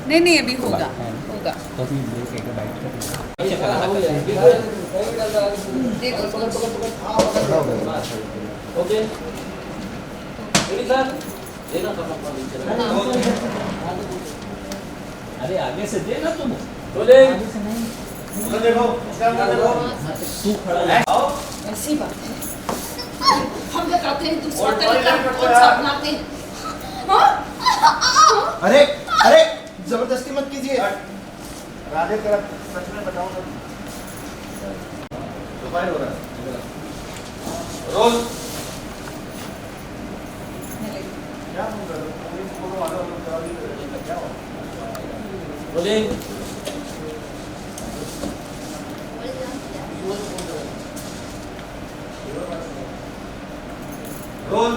नहीं नहीं अभी होगा होगा तो फिर ब्रेक एक बाइट ओके रेडी सर देना अरे आगे से देना तुम बोले देखो तू खड़ा है ऐसी बात है हम लोग आते हैं दूसरा तरीका कौन सा अपनाते हैं हाँ? अरे अरे जबरदस्ती मत कीजिए राधे तेरा सच में बताऊं तो फायर हो रहा है रोल क्या बोल रहे हो पुलिस को मारो क्या हो बोले रोल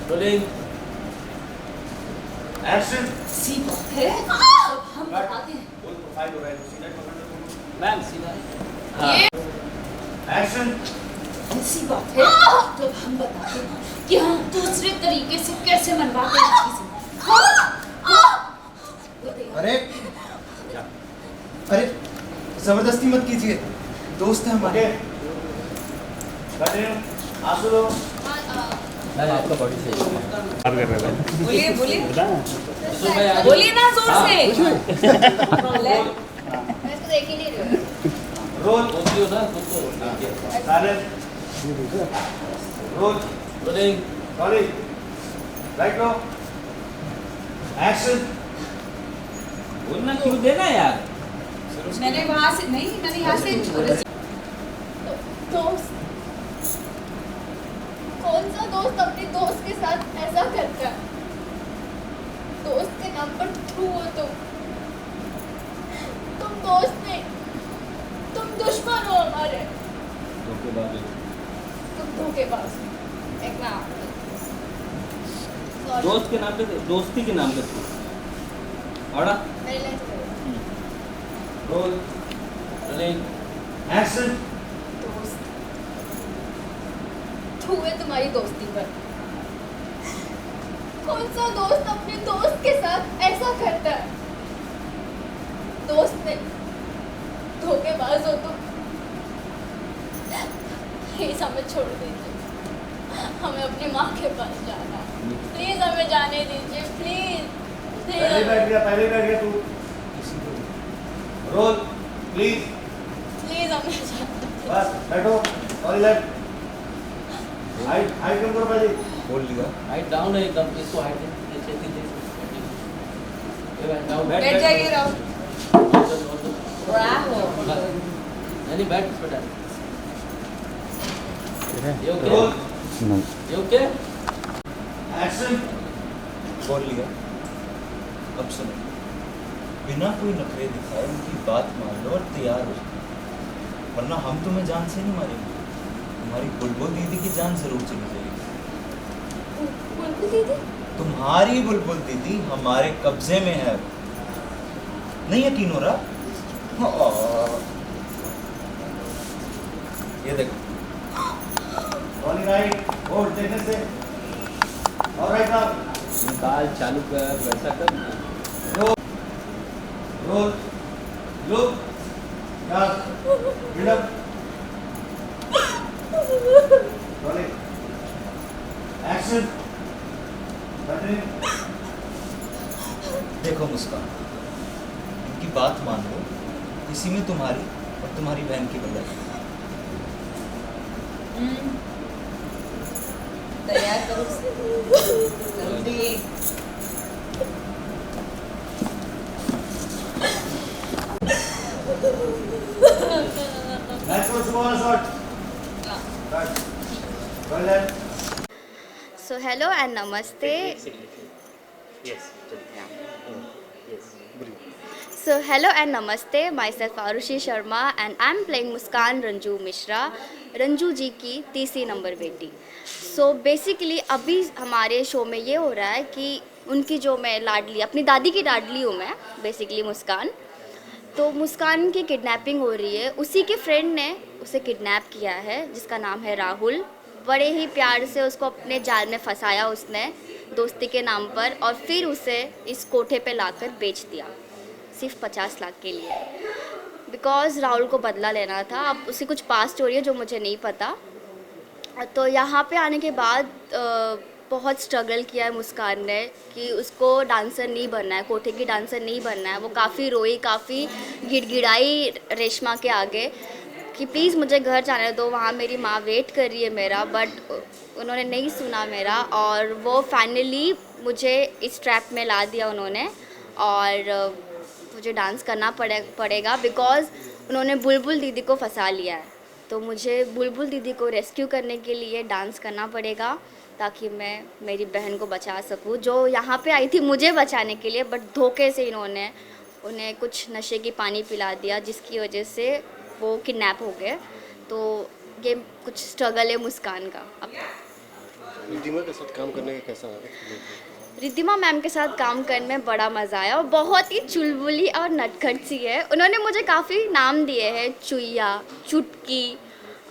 रोलिंग एक्शन सी बात है हम बताते हैं बोल प्रोफाइल हो रहा है सीधा पकड़ लो मैम सीधा ये एक्शन ऐसी बात है जब हम बताते हैं कि हम दूसरे तरीके से कैसे मनवाते हैं चीजें अरे अरे जबरदस्ती मत कीजिए दोस्त है हमारे आंसू लो मैं आपका बॉडी से बोलिए बोलिए बोलिए ना जोर से मैं इसको देख ही नहीं रही हूँ। रोल बोलती हो ना तुमको silent roll rolling sorry right no action बोलना क्यों देना यार मैंने वहां से नहीं मैंने यहाँ से दोस्त कौन सा दोस्त अपने दोस्त के साथ ऐसा करता है? दोस्त के नाम पर थ्रू हो तुम दोस्त नहीं, तुम दुश्मन हो हमारे। तुम धोखेबाज हो। एक नाम दोस्त के नाम पे दोस्ती के नाम पे और मेरे लिए तो रोल रोलिंग एक्शन दोस्त थ्रू है तुम्हारी दोस्ती पर। कौन सा दोस्त अपने दोस्त के साथ ऐसा करता है? दोस्त नहीं, धोखेबाज हो तुम। प्लीज हमें छोड़ दीजिए, हमें अपनी माँ के पास जाना है। प्लीज हमें जाने दीजिए, प्लीज पहले बैठ गया तू रोल प्लीज प्लीज हमें जाना दीजिए। बस बैठो और इधर हाइट हाइट कम करो पहले बोल लिया हाइट डाउन है एकदम इसको हाइट नीचे नीचे ये बैठ डाउन बैठ जाइए राव ब्रावो नहीं बैठ बेटा ये ओके रोल ये ओके एक्शन बोल लिया अब सुनो बिना कोई नखरे दिखाए उनकी बात मान लो और तैयार हो जाओ वरना हम तुम्हें जान से नहीं मारेंगे तुम्हारी बुलबुल दीदी की जान जरूर चली जाएगी बुलबुल दीदी तुम्हारी बुलबुल दीदी हमारे कब्जे में है नहीं यकीन हो रहा ये देखो राइट और देखने से ऑलराइट नाउ निकाल चालू कर वैसा कर रोल लुक यार बिल्ड अप रोलिंग एक्शन देखो मुस्कान इनकी बात मान लो इसी में तुम्हारी और तुम्हारी बहन की भलाई तैयार करो जल्दी So hello and namaste. So hello and namaste. Myself Arushi Sharma and I'm playing Muskan Ranju Mishra Ranju जी की तीसरी नंबर बेटी। सो बेसिकली अभी हमारे शो में ये हो रहा है कि उनकी जो मैं लाडली, अपनी दादी की लाडली हूँ मैं बेसिकली, मुस्कान। तो मुस्कान की किडनैपिंग हो रही है, उसी के फ्रेंड ने उसे किडनैप किया है जिसका नाम है राहुल। बड़े ही प्यार से उसको अपने जाल में फंसाया उसने दोस्ती के नाम पर, और फिर उसे इस कोठे पे लाकर बेच दिया सिर्फ 50 लाख के लिए, बिकॉज़ राहुल को बदला लेना था। अब उसकी कुछ पास्ट स्टोरी है जो मुझे नहीं पता। तो यहाँ पे आने के बाद बहुत स्ट्रगल किया है मुस्कान ने कि उसको डांसर नहीं बनना है, कोठे की डांसर नहीं बनना है। वो काफ़ी रोई, काफ़ी गिड़गिड़ाई रेशमा के आगे कि प्लीज़ मुझे घर जाने दो, वहाँ मेरी माँ वेट कर रही है मेरा। बट उन्होंने नहीं सुना मेरा, और वो फाइनली मुझे इस ट्रैप में ला दिया उन्होंने। और मुझे डांस करना पड़ेगा बिकॉज़ उन्होंने बुलबुल दीदी को फंसा लिया है। तो मुझे बुलबुल दीदी को रेस्क्यू करने के लिए डांस करना पड़ेगा ताकि मैं मेरी बहन को बचा सकूं, जो यहाँ पे आई थी मुझे बचाने के लिए। बट धोखे से इन्होंने उन्हें कुछ नशे की पानी पिला दिया जिसकी वजह से वो किडनैप हो गए। तो ये कुछ स्ट्रगल है मुस्कान का। अब रिद्धिमा के साथ काम करने का कैसा है? रिद्धिमा मैम के साथ काम करने में बड़ा मज़ा आया, और बहुत ही चुलबुली और नटखट सी है। उन्होंने मुझे काफ़ी नाम दिए हैं, चुईया, चुटकी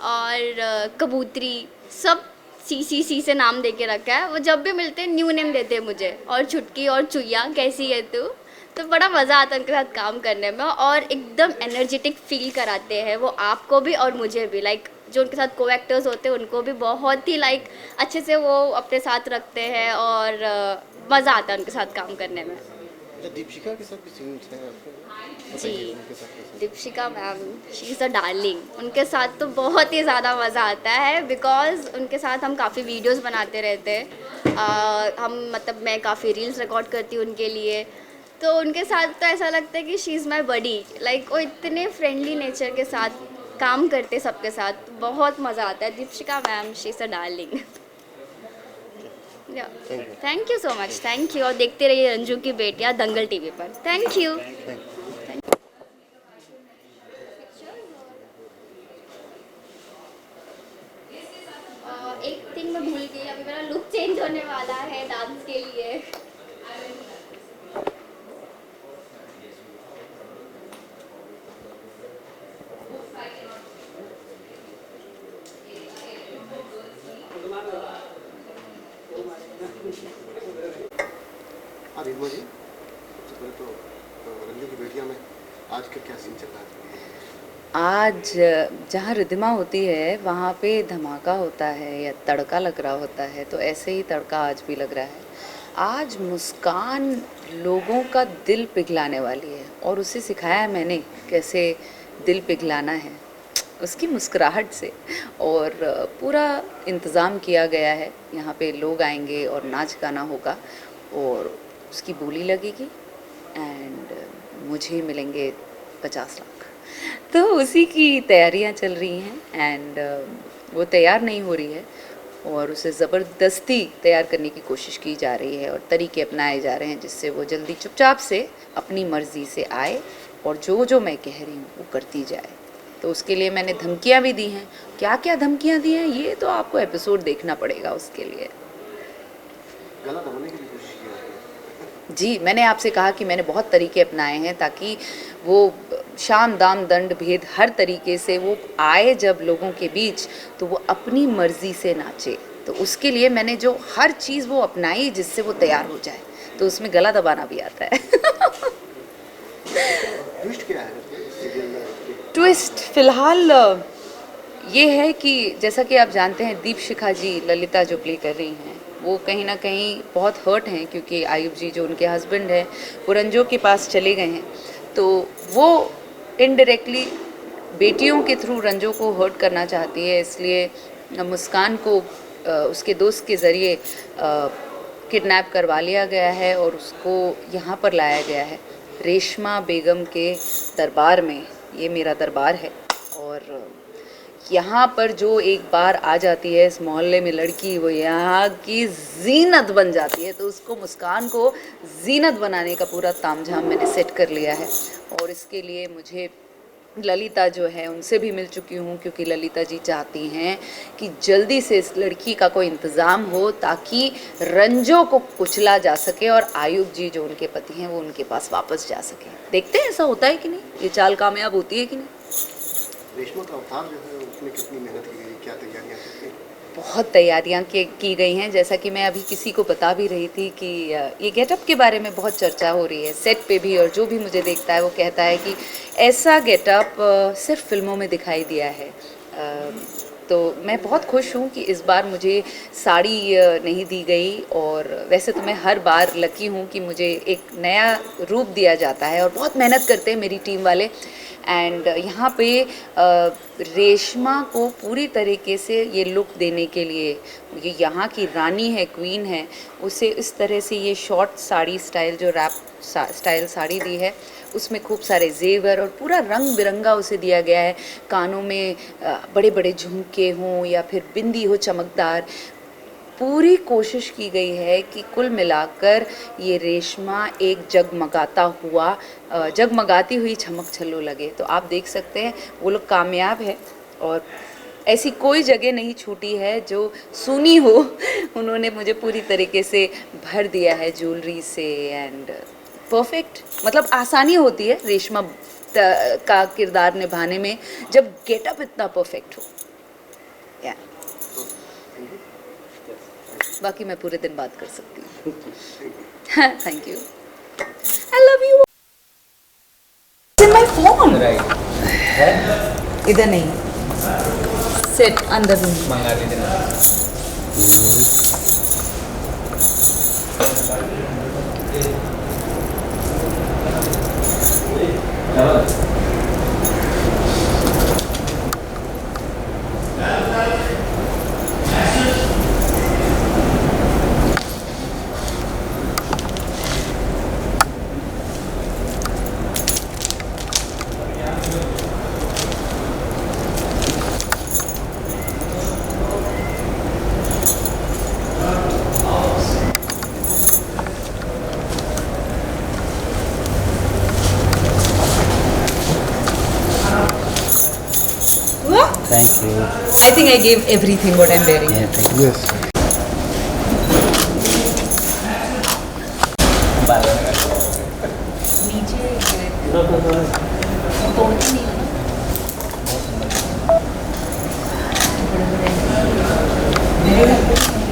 और कबूतरी, सब सी से नाम दे के रखा है। वो जब भी मिलते हैं न्यू नेम देते हैं मुझे, और चुटकी और चुईया कैसी है तू। तो बड़ा मज़ा आता है उनके साथ काम करने में, और एकदम एनर्जेटिक फील कराते हैं वो आपको भी और मुझे भी। लाइक जो उनके साथ को एक्टर्स होते हैं उनको भी बहुत ही अच्छे से वो अपने साथ रखते हैं, और मज़ा आता है उनके साथ काम करने में। दीपिका के साथ भी सीन्स हैं आपके? जी, उनके साथ कैसा? Deepika ma'am she is a darling. उनके साथ तो बहुत ही ज़्यादा मज़ा आता है बिकॉज़ उनके साथ हम काफ़ी वीडियोस बनाते रहते हैं। मैं काफ़ी रील्स रिकॉर्ड करती हूँ उनके लिए। तो उनके साथ तो ऐसा लगता है कि she is my buddy. Like वो इतने फ्रेंडली नेचर के साथ काम करते सबके साथ, बहुत मज़ा आता है। Deepika ma'am she is a darling. Thank you so much, thank you. और देखते रहिए रंजू की बेटियां दंगल टीवी पर। Thank you. एक थिंग मैं भूल गई, अभी मेरा लुक चेंज होने वाला है डांस के लिए। रिद्धिमा जी, सबसे पहले तो रंजू की बेटियां में आज का क्या सीन चल रहा है? आज जहाँ रिद्धिमा होती है वहाँ पे धमाका होता है या तड़का लग रहा होता है, तो ऐसे ही तड़का आज भी लग रहा है। आज मुस्कान लोगों का दिल पिघलाने वाली है, और उसे सिखाया है मैंने कैसे दिल पिघलाना है उसकी मुस्कुराहट से। और पूरा इंतज़ाम किया गया है, यहाँ पे लोग आएंगे और नाच गाना होगा और उसकी बोली लगेगी एंड मुझे मिलेंगे 50 लाख। तो उसी की तैयारियां चल रही हैं एंड वो तैयार नहीं हो रही है, और उसे ज़बरदस्ती तैयार करने की कोशिश की जा रही है, और तरीके अपनाए जा रहे हैं जिससे वो जल्दी चुपचाप से अपनी मर्ज़ी से आए और जो मैं कह रही हूँ वो करती जाए। तो उसके लिए मैंने धमकियाँ भी दी हैं। क्या क्या धमकियाँ दी हैं ये तो आपको एपिसोड देखना पड़ेगा उसके लिए। गला दबाने की भी कोशिश की आपने? जी, मैंने आपसे कहा कि मैंने बहुत तरीके अपनाए हैं ताकि वो शाम दाम दंड भेद हर तरीके से वो आए जब लोगों के बीच तो वो अपनी मर्ज़ी से नाचे। तो उसके लिए मैंने जो हर चीज़ वो अपनाई जिससे वो तैयार हो जाए, तो उसमें गला दबाना भी आता है। ट्विस्ट क्या है सीरियल में? ट्विस्ट फ़िलहाल ये है कि जैसा कि आप जानते हैं दीपशिखा जी ललिता जो प्ले कर रही हैं वो कहीं ना कहीं बहुत हर्ट हैं, क्योंकि आयुब जी जो उनके हस्बैंड हैं वो रंजो के पास चले गए हैं। तो वो इनडायरेक्टली बेटियों के थ्रू रंजो को हर्ट करना चाहती है, इसलिए मुस्कान को उसके दोस्त के ज़रिए किडनैप करवा लिया गया है और उसको यहाँ पर लाया गया है रेशमा बेगम के दरबार में। ये मेरा दरबार है, और यहाँ पर जो एक बार आ जाती है इस मोहल्ले में लड़की, वो यहाँ की जीनत बन जाती है। तो उसको मुस्कान को जीनत बनाने का पूरा तामझाम मैंने सेट कर लिया है, और इसके लिए मुझे ललिता जो है उनसे भी मिल चुकी हूँ, क्योंकि ललिता जी चाहती हैं कि जल्दी से इस लड़की का कोई इंतज़ाम हो ताकि रंजो को कुचला जा सके और आयुब जी जो उनके पति हैं वो उनके पास वापस जा सके। देखते हैं ऐसा होता है कि नहीं, ये चाल कामयाब होती है कि नहीं। रेशमा का अवतार जो है उसमें कितनी मेहनत की गई, क्या तैयारियां की गई? बहुत तैयारियां की गई हैं। जैसा कि मैं अभी किसी को बता भी रही थी कि ये गेटअप के बारे में बहुत चर्चा हो रही है सेट पे भी, और जो भी मुझे देखता है वो कहता है कि ऐसा गेटअप सिर्फ फिल्मों में दिखाई दिया है। तो मैं बहुत खुश हूँ कि इस बार मुझे साड़ी नहीं दी गई, और वैसे तो मैं हर बार लकी हूँ कि मुझे एक नया रूप दिया जाता है, और बहुत मेहनत करते हैं मेरी टीम वाले। एंड यहाँ पे रेशमा को पूरी तरीके से ये लुक देने के लिए, ये यहाँ की रानी है, क्वीन है, उसे इस तरह से ये शॉर्ट साड़ी स्टाइल जो रैप स्टाइल साड़ी दी है, उसमें खूब सारे जेवर और पूरा रंग बिरंगा उसे दिया गया है। कानों में बड़े बड़े झुमके हों या फिर बिंदी हो चमकदार, पूरी कोशिश की गई है कि कुल मिलाकर ये रेशमा एक जगमगाती हुई चमक छल्लो लगे। तो आप देख सकते हैं वो लोग कामयाब है, और ऐसी कोई जगह नहीं छूटी है जो सूनी हो। उन्होंने मुझे पूरी तरीके से भर दिया है ज्वेलरी से, एंड परफेक्ट, मतलब आसानी होती है रेशमा का किरदार निभाने में जब गेटअप इतना परफेक्ट हो। या बाकी मैं पूरे दिन बात कर सकती हूँ। Thank you, I love you. My phone इधर नहीं, सेट अंदर रूम मंगा लीजिए। Thank you. I think I gave everything what I'm wearing. Yeah, thank you. Yes.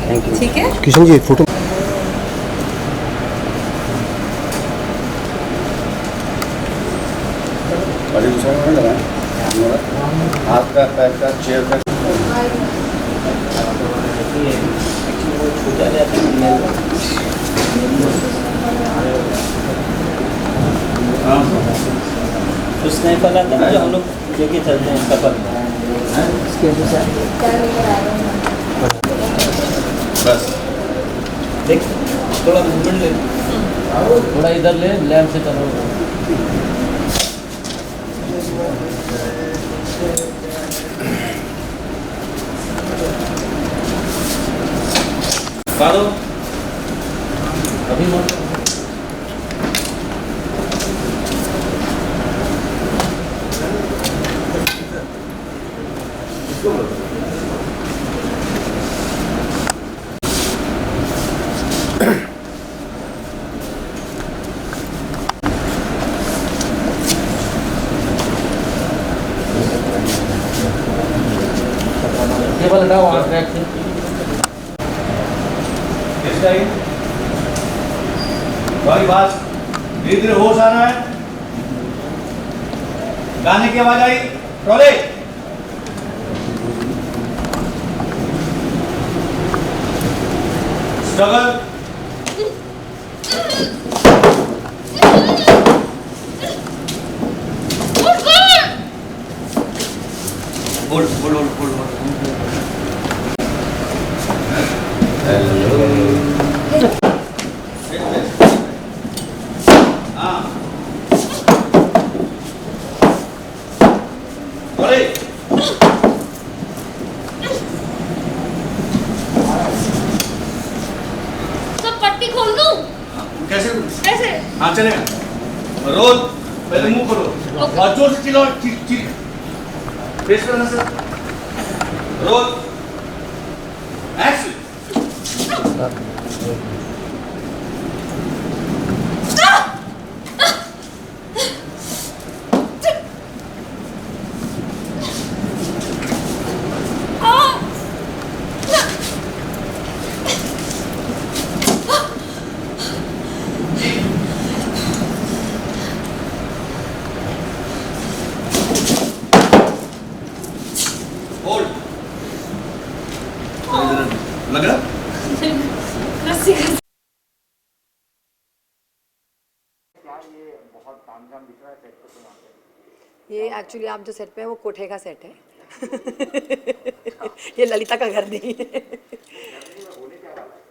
Thank you. ठीक है। किशन जी एक फोटो। बड़ी दूसरा में लगाएं, हाथ का पैर का चेयर का। तो स्नैपर आता है जो हम लोग लेके चलते हैं सफर में, उसके अनुसार बस देख थोड़ा मूवमेंट ले, थोड़ा इधर ले, लैम्प से चलो। पारो अभी मत केवल हटाओ वहाँ ट्रैक से। भाई बात धीरे धीरे होश आना है। गाने की आवाज आई, रोले स्ट्रगल। बोल बोल बोल बोल बोल। हाँ बोले सब पट्टी खोल दूं? कैसे? ऐसे? हाँ चलेगा। रोज पहले मुंह खोलो और जोर से चिल्लाओ, फेस पे नजर, रोल, एक्शन। होल्ड, लग रहा? ये एक्चुअली आप जो सेट पे है वो कोठे का सेट है। ये ललिता का घर नहीं है।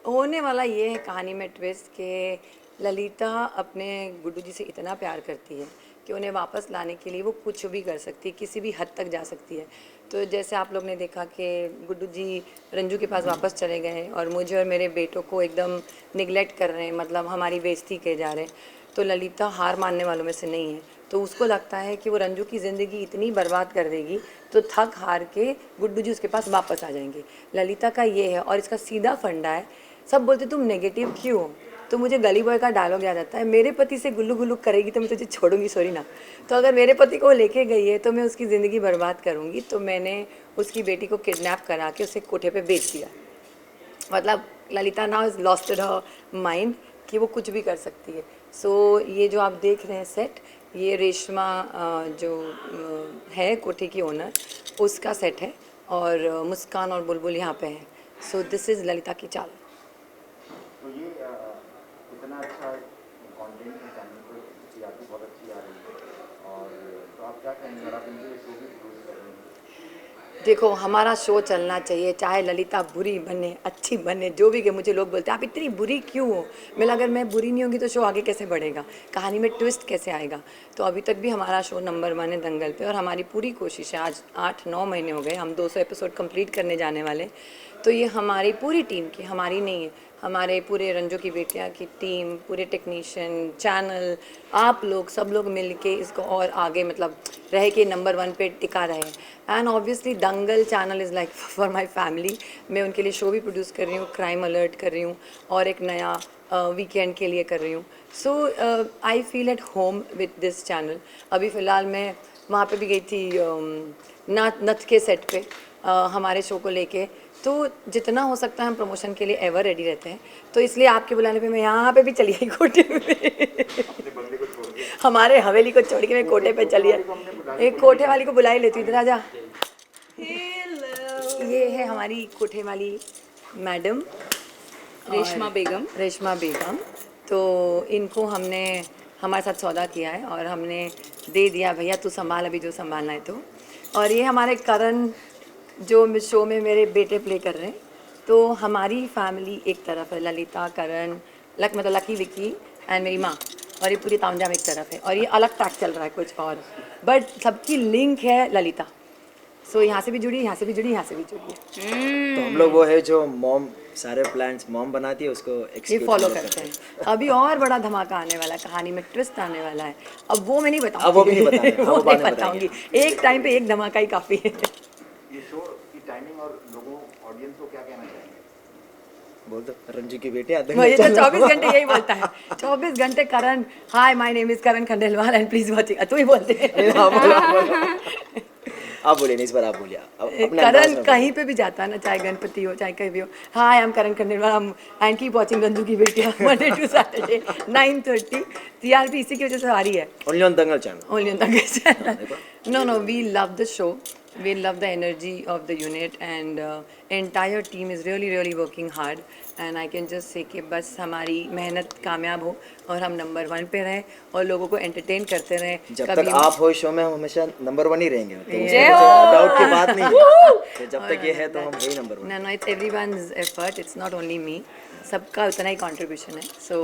होने वाला ये है कहानी में ट्विस्ट कि ललिता अपने गुड्डू जी से इतना प्यार करती है कि उन्हें वापस लाने के लिए वो कुछ भी कर सकती है, किसी भी हद तक जा सकती है। तो जैसे आप लोग ने देखा कि गुड्डू जी रंजू के पास वापस चले गए और मुझे और मेरे बेटों को एकदम निगलेक्ट कर रहे हैं, मतलब हमारी बेइज्जती किए जा रहे हैं। तो ललिता हार मानने वालों में से नहीं है। तो उसको लगता है कि वो रंजू की ज़िंदगी इतनी बर्बाद कर देगी तो थक हार के गुड्डू जी उसके पास वापस आ जाएंगे। ललिता का ये है और इसका सीधा फंडा है। सब बोलते तुम नेगेटिव क्यों हो, तो मुझे गली बॉय का डायलॉग याद आता है, मेरे पति से गुल्लू गुल्लू करेगी तो मैं तुझे छोड़ूंगी, सॉरी ना। तो अगर मेरे पति को लेके गई है तो मैं उसकी ज़िंदगी बर्बाद करूँगी। तो मैंने उसकी बेटी को किडनैप करा के उसे कोठे पे बेच दिया। मतलब Lalita now is lost in her mind कि वो कुछ भी कर सकती है। सो ये जो आप देख रहे हैं सेट, ये रेशमा जो है कोठे की ओनर, उसका सेट है और मुस्कान और बुलबुल यहाँ पे हैं। सो दिस इज़ ललिता की चाल। तो ये इतना अच्छा कंटेंट है चैनल पर, टीआरपी बहुत अच्छी आ रही है, और तो आप क्या कहेंगे अगर आप इनके शो भी प्रोड्यूस कर रहे हैं? देखो हमारा शो चलना चाहिए, चाहे ललिता बुरी बने अच्छी बने जो भी। मुझे लोग बोलते हैं आप इतनी बुरी क्यों हो, मैं अगर मैं बुरी नहीं होंगी तो शो आगे कैसे बढ़ेगा, कहानी में ट्विस्ट कैसे आएगा। तो अभी तक भी हमारा शो नंबर 1 है दंगल पे और हमारी पूरी कोशिश है। आज 8-9 महीने हो गए, हम 200 एपिसोड कंप्लीट करने जाने वाले। तो ये हमारी पूरी टीम की, हमारी नहीं है, हमारे पूरे रंजू की बेटियां की टीम, पूरे टेक्नीशियन, चैनल, आप लोग सब लोग मिल के इसको और आगे मतलब रहे कि नंबर 1 पे टिका रहे। And obviously Dangal channel is like for my family. मैं उनके लिए शो भी प्रोड्यूस कर रही हूँ, क्राइम अलर्ट कर रही हूँ और एक नया वीकेंड के लिए कर रही हूँ। So I feel at home with this channel. अभी फ़िलहाल मैं वहाँ पे भी गई थी नथ के सेट पे हमारे शो को लेके। तो जितना हो सकता है हम प्रमोशन के लिए एवर रेडी रहते हैं। तो इसलिए आपके बुलाने पे मैं यहाँ पे भी चली आई कोटे पे। हमारे हवेली को छोड़ के मैं कोटे पे चली आई। एक कोठे वाली को बुला ही लेती हूँ, इधर आजा। ये है हमारी कोठे वाली मैडम रेशमा बेगम। रेशमा बेगम। तो इनको हमने हमारे साथ सौदा किया है और हमने दे दिया, भैया तू संभाल अभी जो संभालना है तो। और ये हमारे करण जो शो में मेरे बेटे प्ले कर रहे हैं। तो हमारी फैमिली एक तरफ है, ललिता, करण, मतलब लकी, विकी एंड मेरी माँ, और ये पूरी तामझाम एक तरफ है। और ये अलग ट्रैक चल रहा है कुछ और, बट सबकी लिंक है ललिता। सो यहाँ से भी जुड़ी, यहाँ से भी जुड़ी, यहाँ से भी जुड़ी है। तो हम लोग वो है जो मॉम सारे प्लान्स मॉम बनाती है उसको ये execute फॉलो हम लोग करते हैं। अभी और बड़ा धमाका आने वाला है, कहानी में ट्विस्ट आने वाला है। अब वो मैं नहीं बताऊंगी, अब वो भी नहीं बताएंगे, वो वो बाद नहीं में बताऊंगी। एक टाइम पे एक धमाका ही काफ़ी है। ये शो की टाइमिंग और लोगों ऑडियंस को क्या कहना चाहेंगे? बोल दो रंजू की बेटी आते ये तो 24 घंटे यही बोलता है, 24 घंटे Karan, hi my name is Karan Khandelwal and please watch it. तू ही बोलते हैं। आप बोलिए नहीं, इस बार आप बोलिए। करण कहीं पे भी जाता है ना, चाहे गणपति हो चाहे कहीं भी हो, hi I am Karan Khandelwal and keep watching Ranju की बेटियां मंडे टू सैटरडे 9:30। टीआरपी इसी की वजह से आ रही है, only on Dangal channel. only on the channel. No, we love the show. We love the energy of the unit and entire team is really working hard. And I can just say कि बस हमारी मेहनत कामयाब हो और हम number 1 पे रहें और लोगों को एंटरटेन करते रहें। जब तक आप हो शो में हम हमेशा नंबर 1 ही रहेंगे, तो जय हो। डाउट की बात नहीं है। तो जब तक ये है तो हम यही number 1। No, it's everyone's effort. It's not only me. सबका उतना ही कंट्रीब्यूशन है। सो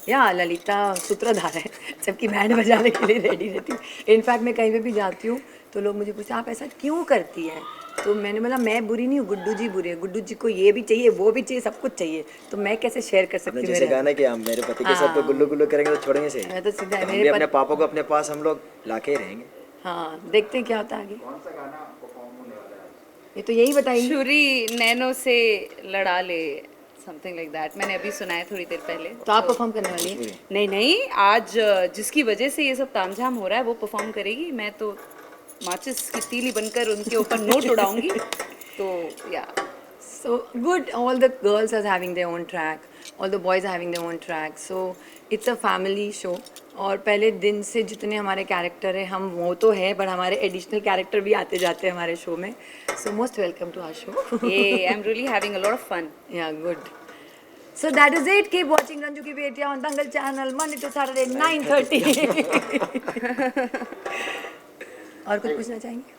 या ललिता सूत्रधार है, सबकी बैंड बजाने के लिए रेडी रहती है। इनफैक्ट मैं कहीं पे भी जाती हूँ तो लोग मुझे पूछते हैं आप ऐसा क्यों करती है, तो मैंने बोला मैं बुरी नहीं हूँ, गुड्डू जी बुरे हैं, गुड्डू जी को ये भी चाहिए वो भी चाहिए सब कुछ चाहिए, तो मैं कैसे शेयर कर सकती हूँ। जैसे गाना कि हम मेरे पति के साथ तो गुल्लू गुल्लू करेंगे तो छोड़ेंगे से मैं तो सीधा हम मेरे भी अपने पापा को अपने पास हम लोग लाके ही रहेंगे। हाँ देखते हैं क्या होता है आगे। कौन सा गाना परफॉर्म होने वाला है? ये तो यही बताइए। छुरी नैनो से लड़ा ले, समथिंग लाइक दैट, मैंने अभी सुना है थोड़ी देर पहले। तो आप परफॉर्म करने वाली है? नहीं नहीं, आज जिसकी वजह से ये सब तामझाम हो रहा है वो परफॉर्म करेगी, मैं तो माचिस की तीली बनकर उनके ऊपर नोट उड़ाऊंगी। तो या So good, all the girls are having their own track, all the boys are having their own track, so it's a family show. और पहले दिन से जितने हमारे कैरेक्टर हैं हम वो तो है, बट हमारे एडिशनल कैरेक्टर भी आते जाते हैं हमारे शो में, so most welcome to our show. ये I'm really having a lot of fun. Yeah, good. So that is it. Keep watching Ranju Ki Betiyan on Dangal channel Monday to Saturday 9:30. और कुछ पूछना चाहेंगे?